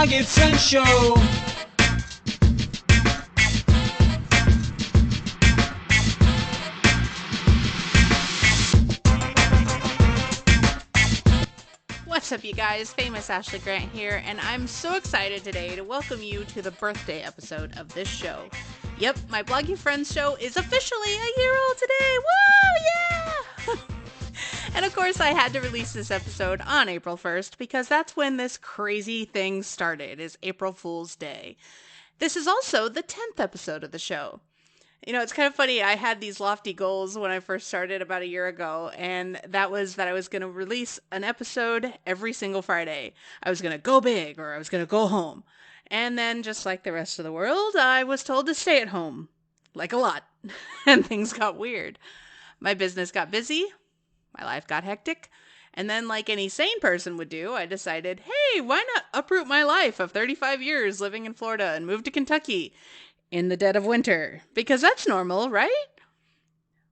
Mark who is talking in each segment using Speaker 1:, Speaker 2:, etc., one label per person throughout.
Speaker 1: Bloggy Friends Show.
Speaker 2: What's up, you guys? Famous Ashley Grant here, and I'm so excited today to welcome you to the birthday episode of this show. Yep, my Bloggy Friends Show is officially a year old today! Woo! Yeah! And of course, I had to release this episode on April 1st because that's when this crazy thing started, is April Fool's Day. This is also the 10th episode of the show. You know, it's kind of funny. I had these lofty goals when I first started about a year ago, and that was that I was going to release an episode every single Friday. I was going to go big, or I was going to go home. And then, just like the rest of the world, I was told to stay at home. Like a lot. And things got weird. My business got busy. My life got hectic. And then, like any sane person would do, I decided, hey, why not uproot my life of 35 years living in Florida and move to Kentucky in the dead of winter? Because that's normal, right?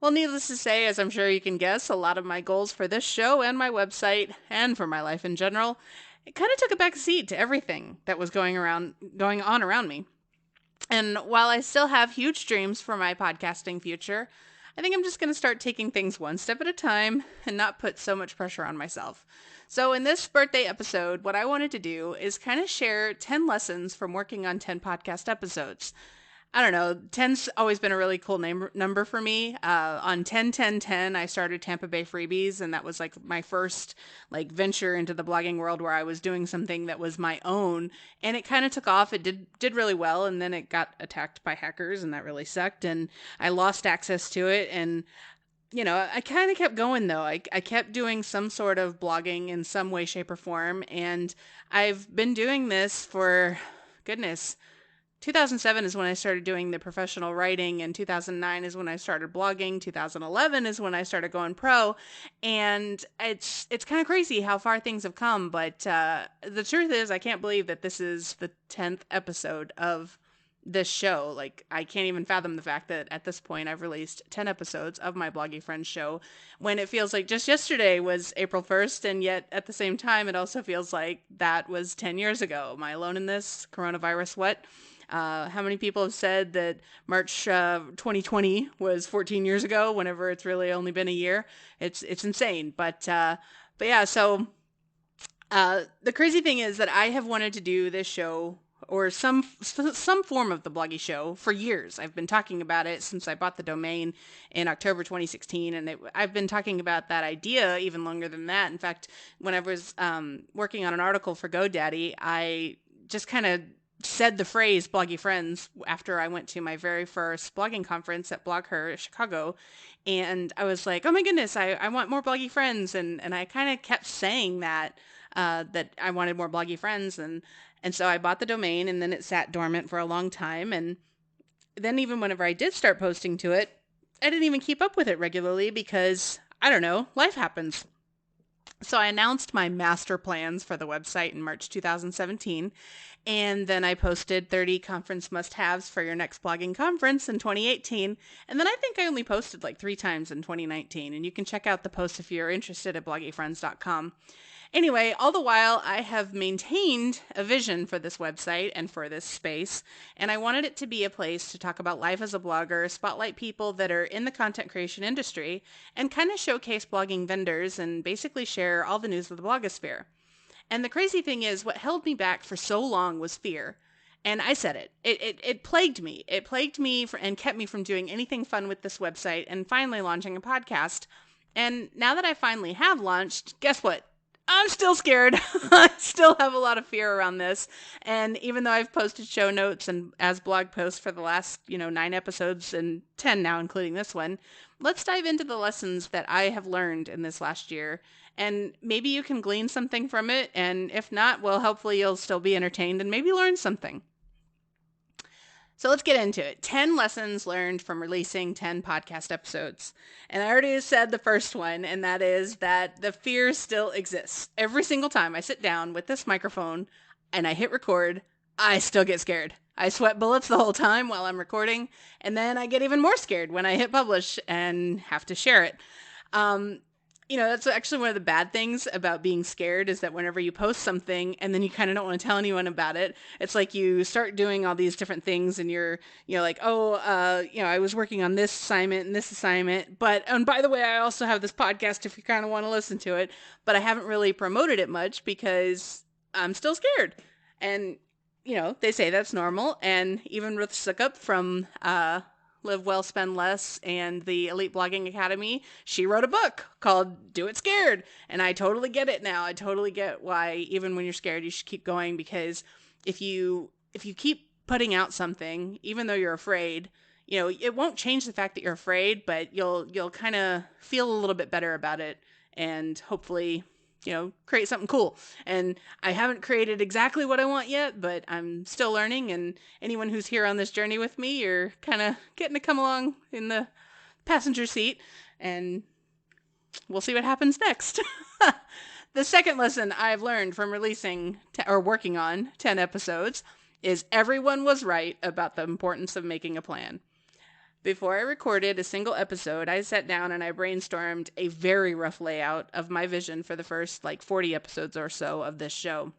Speaker 2: Well, needless to say, as I'm sure you can guess, a lot of my goals for this show and my website, and for my life in general, it kind of took a back seat to everything that was going on around me. And while I still have huge dreams for my podcasting future, I think I'm just going to start taking things one step at a time and not put so much pressure on myself. So in this birthday episode, what I wanted to do is kind of share 10 lessons from working on 10 podcast episodes. I don't know, 10's always been a really cool number for me. On 10-10-10, I started Tampa Bay Freebies, and that was like my first venture into the blogging world where I was doing something that was my own, and it kind of took off. It did really well, and then it got attacked by hackers, and that really sucked, and I lost access to it, and you know, I kind of kept going though. I kept doing some sort of blogging in some way, shape, or form, and I've been doing this for, goodness, 2007 is when I started doing the professional writing, and 2009 is when I started blogging. 2011 is when I started going pro, and it's kind of crazy how far things have come, but the truth is I can't believe that this is the 10th episode of this show. Like, I can't even fathom the fact that at this point I've released 10 episodes of my Bloggy Friends Show, when it feels like just yesterday was April 1st, and yet at the same time it also feels like that was 10 years ago. Am I alone in this? Coronavirus, what? How many people have said that March 2020 was 14 years ago, whenever it's really only been a year? It's insane. But yeah, so the crazy thing is that I have wanted to do this show, or some form of the Bloggy Show, for years. I've been talking about it since I bought the domain in October 2016, and I've been talking about that idea even longer than that. In fact, when I was working on an article for GoDaddy, I just kind of said the phrase Bloggy Friends after I went to my very first blogging conference at BlogHer Chicago, and I was like, oh my goodness, I want more Bloggy Friends, and I kind of kept saying that I wanted more Bloggy Friends, and so I bought the domain, and then it sat dormant for a long time, and then even whenever I did start posting to it, I didn't even keep up with it regularly because, I don't know, life happens. So I announced my master plans for the website in March 2017, and then I posted 30 conference must-haves for your next blogging conference in 2018, and then I think I only posted like 3 times in 2019, and you can check out the post if you're interested at bloggyfriends.com. Anyway, all the while, I have maintained a vision for this website and for this space, and I wanted it to be a place to talk about life as a blogger, spotlight people that are in the content creation industry, and kind of showcase blogging vendors and basically share all the news of the blogosphere. And the crazy thing is, what held me back for so long was fear. And I said it. It plagued me. It plagued me and kept me from doing anything fun with this website and finally launching a podcast. And now that I finally have launched, guess what? I'm still scared. I still have a lot of fear around this. And even though I've posted show notes and as blog posts for the last, 9 episodes and 10 now, including this one, let's dive into the lessons that I have learned in this last year. And maybe you can glean something from it. And if not, well, hopefully you'll still be entertained and maybe learn something. So let's get into it. 10 lessons learned from releasing 10 podcast episodes. And I already said the first one, and that is that the fear still exists. Every single time I sit down with this microphone and I hit record, I still get scared. I sweat bullets the whole time while I'm recording, and then I get even more scared when I hit publish and have to share it. That's actually one of the bad things about being scared is that whenever you post something and then you kind of don't want to tell anyone about it, it's like you start doing all these different things and you're, like, oh, I was working on this assignment and this assignment, and by the way, I also have this podcast if you kind of want to listen to it, but I haven't really promoted it much because I'm still scared. And, they say that's normal. And even Ruth Sukup from, Live Well, Spend Less, and the Elite Blogging Academy, she wrote a book called Do It Scared. And I totally get it now. I totally get why even when you're scared, you should keep going, because if you keep putting out something, even though you're afraid, it won't change the fact that you're afraid, but you'll kind of feel a little bit better about it and hopefully create something cool. And I haven't created exactly what I want yet, but I'm still learning. And anyone who's here on this journey with me, you're kind of getting to come along in the passenger seat, and we'll see what happens next. The second lesson I've learned from releasing or working on 10 episodes is everyone was right about the importance of making a plan. Before I recorded a single episode, I sat down and I brainstormed a very rough layout of my vision for the first 40 episodes or so of this show.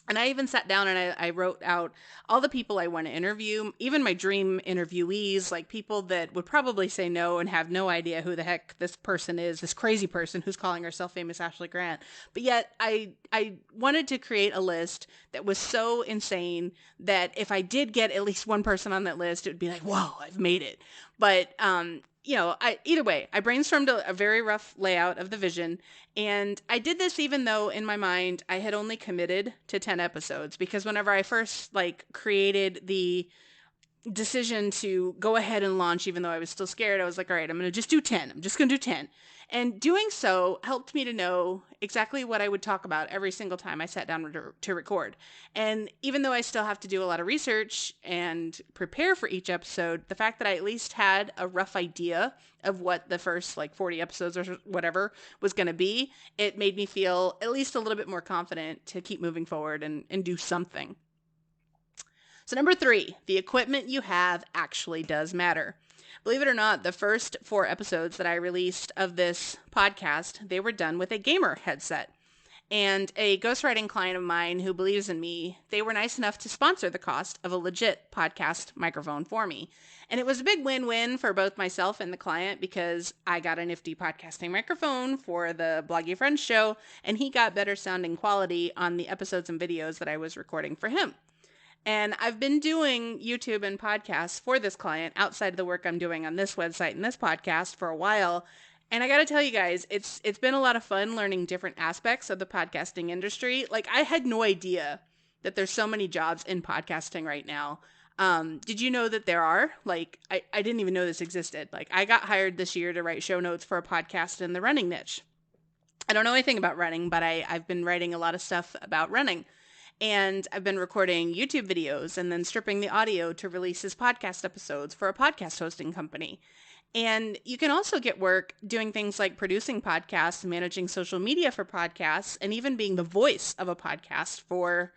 Speaker 2: And I even sat down and I wrote out all the people I want to interview, even my dream interviewees, like people that would probably say no and have no idea who the heck this person is, this crazy person who's calling herself Famous Ashley Grant. But yet I wanted to create a list that was so insane that if I did get at least one person on that list, it would be like, whoa, I've made it. But, either way, I brainstormed a very rough layout of the vision, and I did this even though in my mind I had only committed to 10 episodes, because whenever I first created the decision to go ahead and launch, even though I was still scared, I was like, all right, I'm going to just do 10. I'm just going to do 10. And doing so helped me to know exactly what I would talk about every single time I sat down to record. And even though I still have to do a lot of research and prepare for each episode, the fact that I at least had a rough idea of what the first 40 episodes or whatever was going to be, it made me feel at least a little bit more confident to keep moving forward and do something. So number 3, the equipment you have actually does matter. Believe it or not, the first 4 episodes that I released of this podcast, they were done with a gamer headset. And a ghostwriting client of mine who believes in me, they were nice enough to sponsor the cost of a legit podcast microphone for me. And it was a big win-win for both myself and the client, because I got a nifty podcasting microphone for the Bloggy Friends Show, and he got better sounding quality on the episodes and videos that I was recording for him. And I've been doing YouTube and podcasts for this client outside of the work I'm doing on this website and this podcast for a while. And I got to tell you guys, it's been a lot of fun learning different aspects of the podcasting industry. I had no idea that there's so many jobs in podcasting right now. Did you know that there are? I didn't even know this existed. I got hired this year to write show notes for a podcast in the running niche. I don't know anything about running, but I've been writing a lot of stuff about running. And I've been recording YouTube videos and then stripping the audio to release as podcast episodes for a podcast hosting company. And you can also get work doing things like producing podcasts, managing social media for podcasts, and even being the voice of a podcast for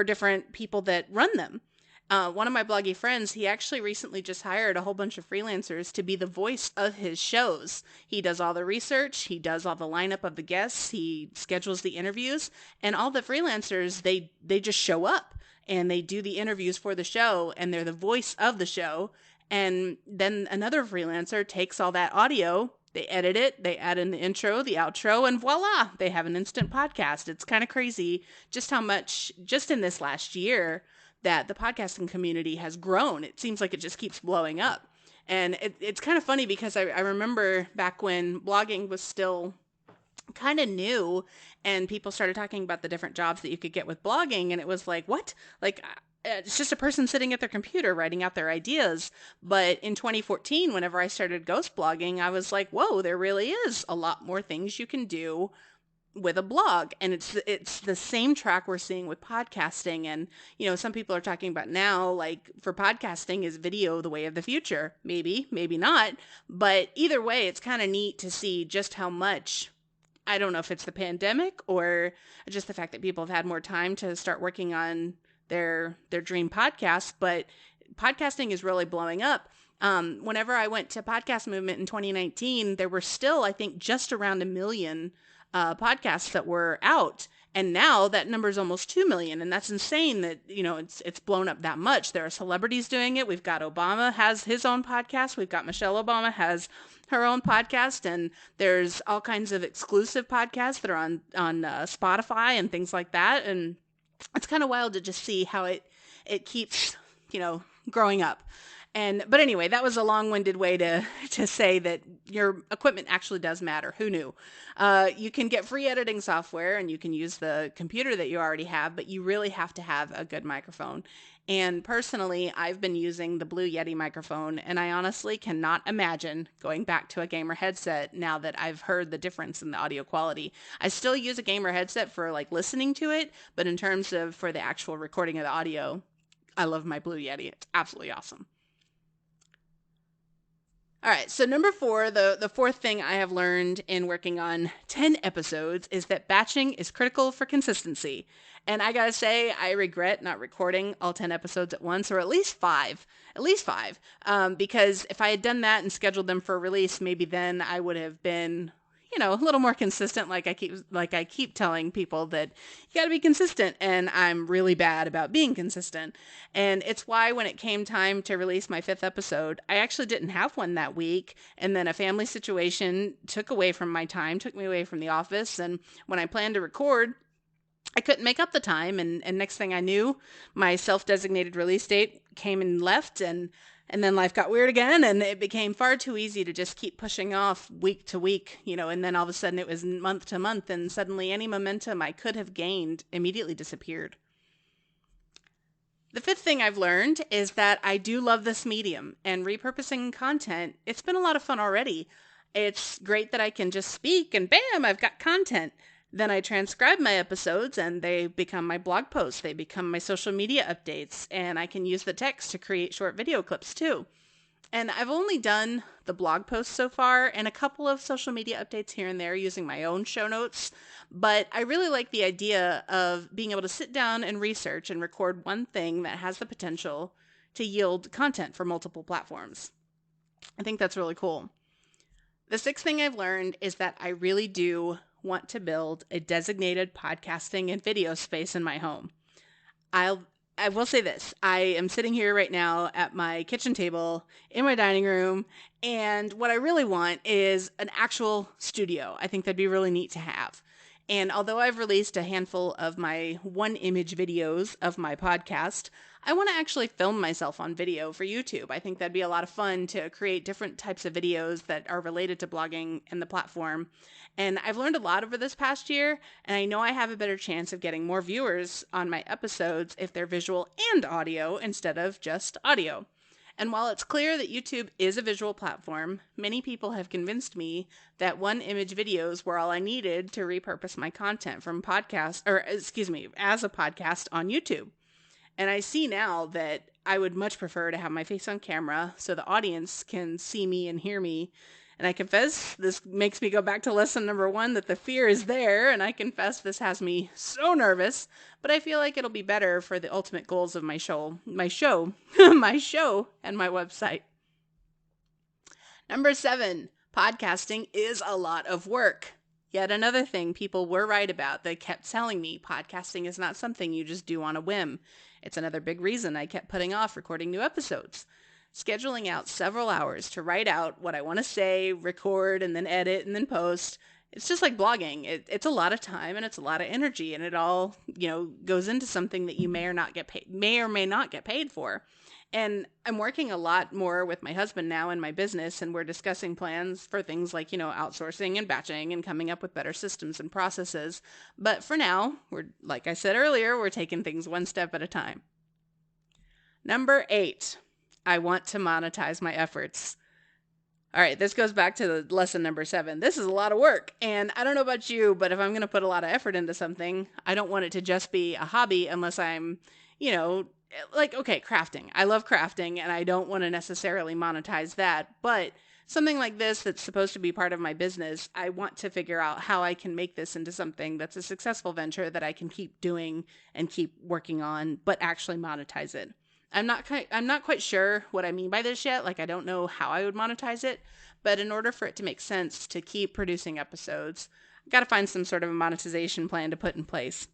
Speaker 2: different people that run them. One of my bloggy friends, he actually recently just hired a whole bunch of freelancers to be the voice of his shows. He does all the research, he does all the lineup of the guests, he schedules the interviews, and all the freelancers, they just show up and they do the interviews for the show, and they're the voice of the show. And then another freelancer takes all that audio, they edit it, they add in the intro, the outro, and voila, they have an instant podcast. It's kind of crazy just how much, just in this last year, that the podcasting community has grown. It seems like it just keeps blowing up. And it's kind of funny because I remember back when blogging was still kind of new and people started talking about the different jobs that you could get with blogging. And it was like, what? It's just a person sitting at their computer writing out their ideas. But in 2014, whenever I started ghost blogging, I was like, whoa, there really is a lot more things you can do with a blog. And it's the same track we're seeing with podcasting. And, some people are talking about now, for podcasting, is video the way of the future? Maybe not. But either way, it's kind of neat to see just how much, I don't know if it's the pandemic or just the fact that people have had more time to start working on their dream podcasts, but podcasting is really blowing up. Whenever I went to Podcast Movement in 2019, there were still, I think, just around 1 million podcasts that were out. And now that number is almost 2 million. And that's insane that, it's blown up that much. There are celebrities doing it. We've got Obama has his own podcast. We've got Michelle Obama has her own podcast. And there's all kinds of exclusive podcasts that are on Spotify and things like that. And it's kind of wild to just see how it keeps, growing up. But anyway, that was a long-winded way to say that your equipment actually does matter. Who knew? You can get free editing software and you can use the computer that you already have, but you really have to have a good microphone. And personally, I've been using the Blue Yeti microphone, and I honestly cannot imagine going back to a gamer headset now that I've heard the difference in the audio quality. I still use a gamer headset for listening to it, but in terms of for the actual recording of the audio, I love my Blue Yeti. It's absolutely awesome. All right, so number 4, the fourth thing I have learned in working on 10 episodes is that batching is critical for consistency. And I gotta say, I regret not recording all 10 episodes at once, or at least five, because if I had done that and scheduled them for release, maybe then I would have been a little more consistent. Like I keep telling people that you got to be consistent, and I'm really bad about being consistent. And it's why when it came time to release my 5th episode, I actually didn't have one that week. And then a family situation took me away from the office. And when I planned to record, I couldn't make up the time. And next thing I knew, my self-designated release date came and left, and then life got weird again, and it became far too easy to just keep pushing off week to week, and then all of a sudden it was month to month, and suddenly any momentum I could have gained immediately disappeared. The 5th thing I've learned is that I do love this medium, and repurposing content, it's been a lot of fun already. It's great that I can just speak and bam, I've got content. Then I transcribe my episodes and they become my blog posts. They become my social media updates, and I can use the text to create short video clips too. And I've only done the blog posts so far and a couple of social media updates here and there using my own show notes. But I really like the idea of being able to sit down and research and record one thing that has the potential to yield content for multiple platforms. I think that's really cool. The 6th thing I've learned is that I really do want to build a designated podcasting and video space in my home. I will say this. I am sitting here right now at my kitchen table in my dining room, and what I really want is an actual studio. I think that'd be really neat to have. And although I've released a handful of my 1-image videos of my podcast, I want to actually film myself on video for YouTube. I think that'd be a lot of fun to create different types of videos that are related to blogging and the platform. And I've learned a lot over this past year, and I know I have a better chance of getting more viewers on my episodes if they're visual and audio instead of just audio. And while it's clear that YouTube is a visual platform, many people have convinced me that 1-image videos were all I needed to repurpose my content from as a podcast on YouTube. And I see now that I would much prefer to have my face on camera so the audience can see me and hear me. And I confess, this makes me go back to lesson number 1, that the fear is there, and I confess this has me so nervous, but I feel like it'll be better for the ultimate goals of my show, and my website. Number 7, podcasting is a lot of work. Yet another thing people were right about. They kept telling me podcasting is not something you just do on a whim. It's another big reason I kept putting off recording new episodes. Scheduling out several hours to write out what I want to say, record, and then edit, and then post. It's just like blogging. It's a lot of time and it's a lot of energy, and it all, goes into something that you may or may not get paid for. And I'm working a lot more with my husband now in my business, and we're discussing plans for things like, outsourcing and batching and coming up with better systems and processes. But for now, like I said earlier, we're taking things one step at a time. Number 8. I want to monetize my efforts. All right, this goes back to lesson number 7. This is a lot of work, and I don't know about you, but if I'm going to put a lot of effort into something, I don't want it to just be a hobby unless I'm, crafting. I love crafting, and I don't want to necessarily monetize that, but something like this that's supposed to be part of my business, I want to figure out how I can make this into something that's a successful venture that I can keep doing and keep working on, but actually monetize it. I'm not quite sure what I mean by this yet. Like, I don't know how I would monetize it, but in order for it to make sense to keep producing episodes, I've got to find some sort of a monetization plan to put in place.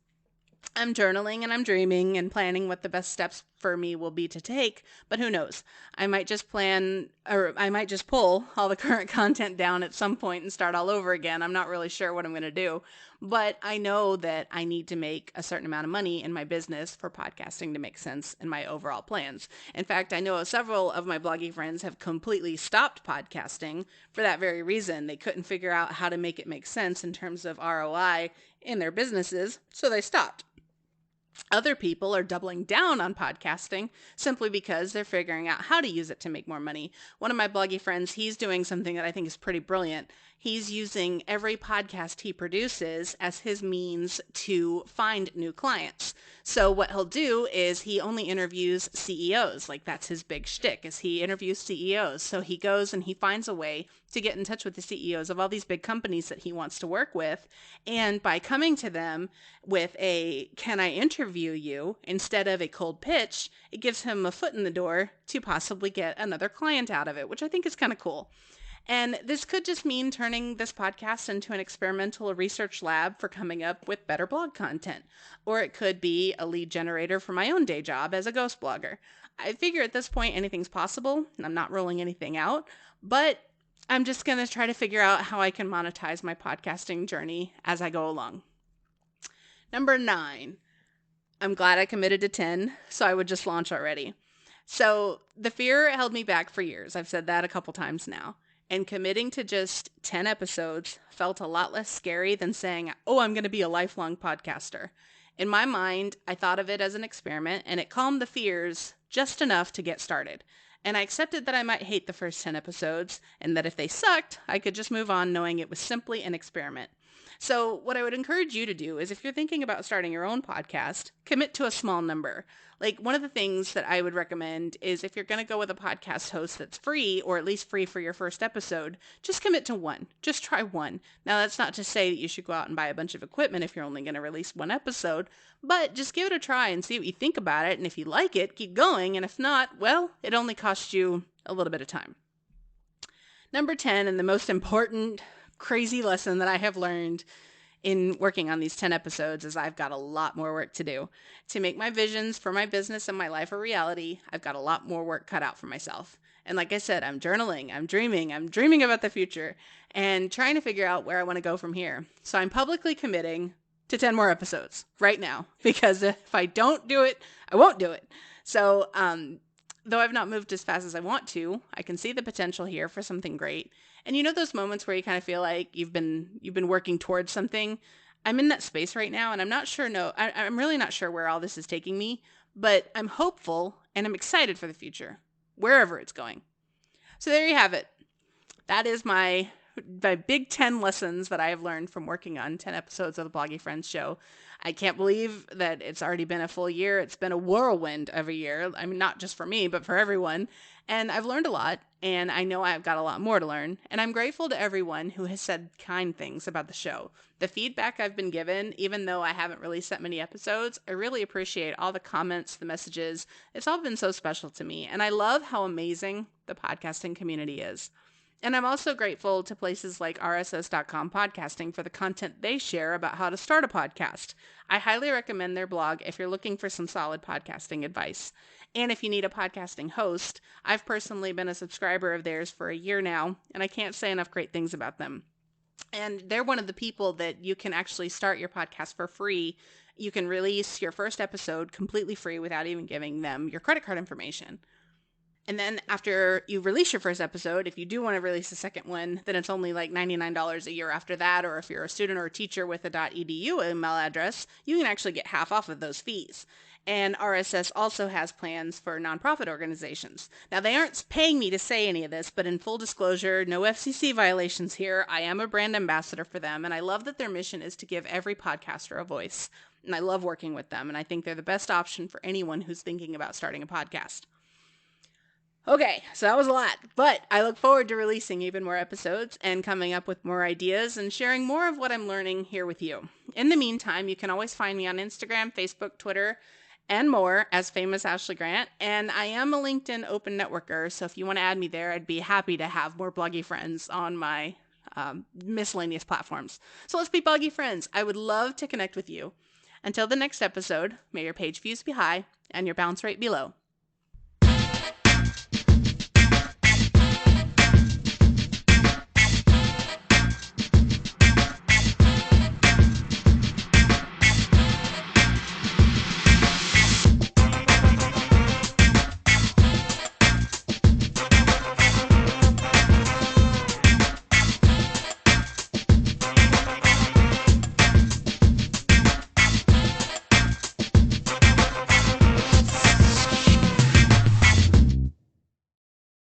Speaker 2: I'm journaling and I'm dreaming and planning what the best steps for me will be to take, but who knows? I might just I might just pull all the current content down at some point and start all over again. I'm not really sure what I'm going to do, but I know that I need to make a certain amount of money in my business for podcasting to make sense in my overall plans. In fact, I know several of my bloggy friends have completely stopped podcasting for that very reason. They couldn't figure out how to make it make sense in terms of ROI in their businesses, so they stopped. Other people are doubling down on podcasting simply because they're figuring out how to use it to make more money. One of my bloggy friends, he's doing something that I think is pretty brilliant. He's using every podcast he produces as his means to find new clients. So what he'll do is he only interviews CEOs. Like, that's his big shtick, is he interviews CEOs. So he goes and he finds a way to get in touch with the CEOs of all these big companies that he wants to work with. And by coming to them with a, "Can I interview you?" instead of a cold pitch, it gives him a foot in the door to possibly get another client out of it, which I think is kind of cool. And this could just mean turning this podcast into an experimental research lab for coming up with better blog content. Or it could be a lead generator for my own day job as a ghost blogger. I figure at this point anything's possible. I'm not rolling anything out, but I'm just going to try to figure out how I can monetize my podcasting journey as I go along. Number 9, I'm glad I committed to 10, so I would just launch already. So the fear held me back for years. I've said that a couple times now. And committing to just 10 episodes felt a lot less scary than saying, "Oh, I'm going to be a lifelong podcaster." In my mind, I thought of it as an experiment, and it calmed the fears just enough to get started. And I accepted that I might hate the first 10 episodes, and that if they sucked, I could just move on knowing it was simply an experiment. So what I would encourage you to do is, if you're thinking about starting your own podcast, commit to a small number. Like, one of the things that I would recommend is, if you're going to go with a podcast host that's free, or at least free for your first episode, just commit to one. Just try one. Now, that's not to say that you should go out and buy a bunch of equipment if you're only going to release one episode, but just give it a try and see what you think about it. And if you like it, keep going. And if not, well, it only costs you a little bit of time. Number 10, and the most important crazy lesson that I have learned in working on these 10 episodes, is I've got a lot more work to do. To make my visions for my business and my life a reality, I've got a lot more work cut out for myself. And like I said, I'm journaling, I'm dreaming about the future, and trying to figure out where I want to go from here. So I'm publicly committing to 10 more episodes right now, because if I don't do it, I won't do it. So, though I've not moved as fast as I want to, I can see the potential here for something great. And you know those moments where you kind of feel like you've been working towards something? I'm in that space right now, and I'm not sure. I'm really not sure where all this is taking me, but I'm hopeful and I'm excited for the future, wherever it's going. So there you have it. That is my big 10 lessons that I have learned from working on 10 episodes of the Bloggy Friends Show. I can't believe that it's already been a full year. It's been a whirlwind of a year. I mean, not just for me, but for everyone. And I've learned a lot, and I know I've got a lot more to learn. And I'm grateful to everyone who has said kind things about the show. The feedback I've been given, even though I haven't released that many episodes, I really appreciate all the comments, the messages. It's all been so special to me. And I love how amazing the podcasting community is. And I'm also grateful to places like RSS.com Podcasting for the content they share about how to start a podcast. I highly recommend their blog if you're looking for some solid podcasting advice. And if you need a podcasting host, I've personally been a subscriber of theirs for a year now, and I can't say enough great things about them. And they're one of the people that you can actually start your podcast for free. You can release your first episode completely free without even giving them your credit card information. And then after you release your first episode, if you do want to release a second one, then it's only like $99 a year after that. Or if you're a student or a teacher with a .edu email address, you can actually get half off of those fees. And RSS also has plans for nonprofit organizations. Now, they aren't paying me to say any of this, but in full disclosure, no FCC violations here. I am a brand ambassador for them, and I love that their mission is to give every podcaster a voice. And I love working with them, and I think they're the best option for anyone who's thinking about starting a podcast. Okay, so that was a lot, but I look forward to releasing even more episodes and coming up with more ideas and sharing more of what I'm learning here with you. In the meantime, you can always find me on Instagram, Facebook, Twitter, and more as Famous Ashley Grant. And I am a LinkedIn open networker, so if you want to add me there, I'd be happy to have more bloggy friends on my miscellaneous platforms. So let's be bloggy friends. I would love to connect with you. Until the next episode, may your page views be high and your bounce rate be low.